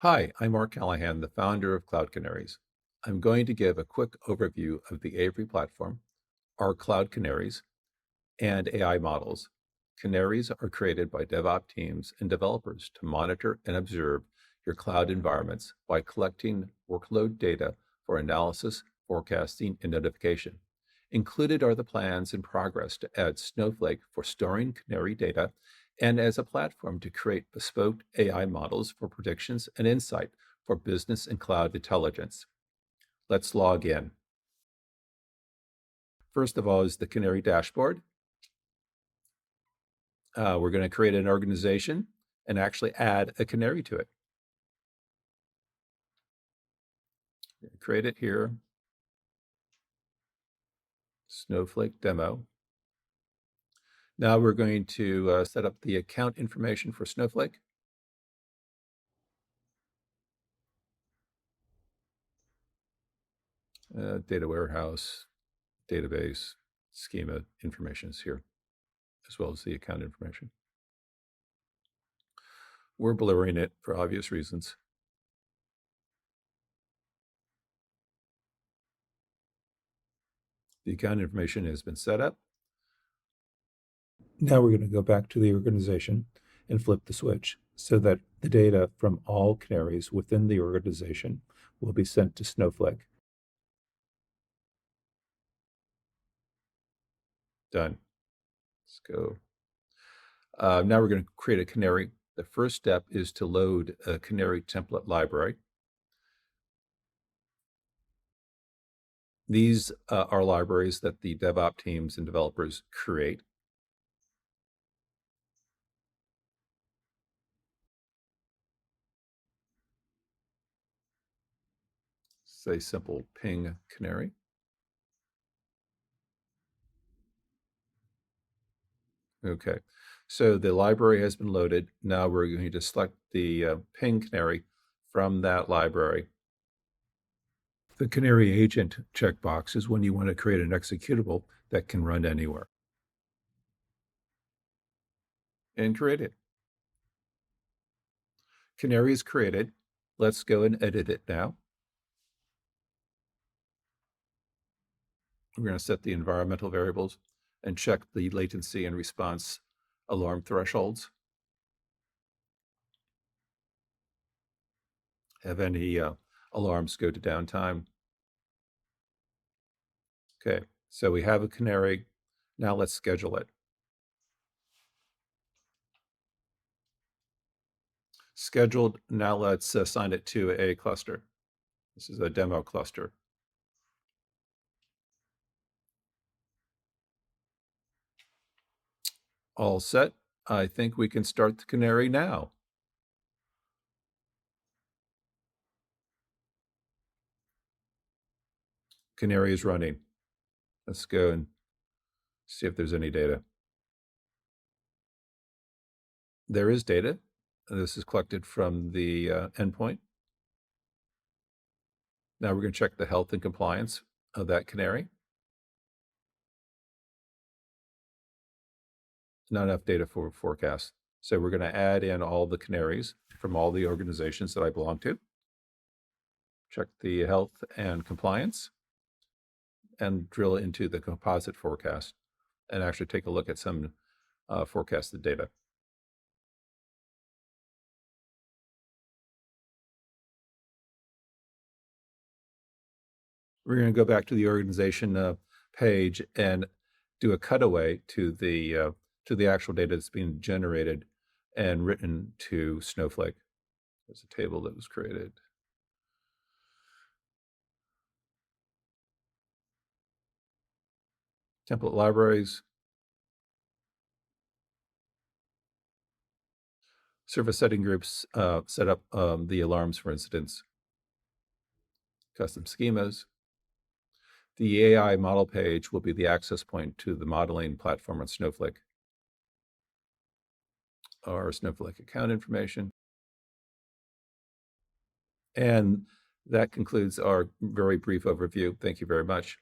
Hi, I'm Mark Callahan, the founder of Cloud Canaries. I'm going to give a quick overview of the Aviary platform, our Cloud Canaries, and AI models. Canaries are created by DevOps teams and developers to monitor and observe your cloud environments by collecting workload data for analysis, forecasting, and notification. Included are the plans in progress to add Snowflake for storing Canary data and as a platform to create bespoke AI models for predictions and insight for business and cloud intelligence. Let's log in. First of all is the Canary dashboard. We're going to create an organization and actually add a Canary to it. Create it here. Snowflake demo. Now we're going to set up the account information for Snowflake. Data warehouse, database, schema information is here, as well as the account information. We're blurring it for obvious reasons. The account information has been set up. Now we're going to go back to the organization and flip the switch so that the data from all Canaries within the organization will be sent to Snowflake. Done. Let's go. Now we're going to create a Canary. The first step is to load a Canary template library. These are libraries that the DevOps teams and developers create. Say simple ping Canary. Okay, so the library has been loaded. Now we're going to select the ping Canary from that library. The Canary agent checkbox is when you want to create an executable that can run anywhere. And create it. Canary is created. Let's go and edit it now. We're going to set the environmental variables and check the latency and response alarm thresholds. Have any alarms go to downtime? Okay, so we have a Canary. Now let's schedule it. Scheduled. Now let's assign it to a cluster. This is a demo cluster. All set. I think we can start the Canary now. Canary is running. Let's go and see if there's any data. There is data. This is collected from the endpoint. Now we're going to check the health and compliance of that Canary. Not enough data for forecast. So we're going to add in all the Canaries from all the organizations that I belong to. Check the health and compliance and drill into the composite forecast and actually take a look at some forecasted data. We're going to go back to the organization page and do a cutaway to the actual data that's being generated and written to Snowflake. There's a table that was created. Template libraries. Service setting groups set up the alarms for incidents. Custom schemas. The AI model page will be the access point to the modeling platform on Snowflake. Our Snowflake account information. And that concludes our very brief overview. Thank you very much.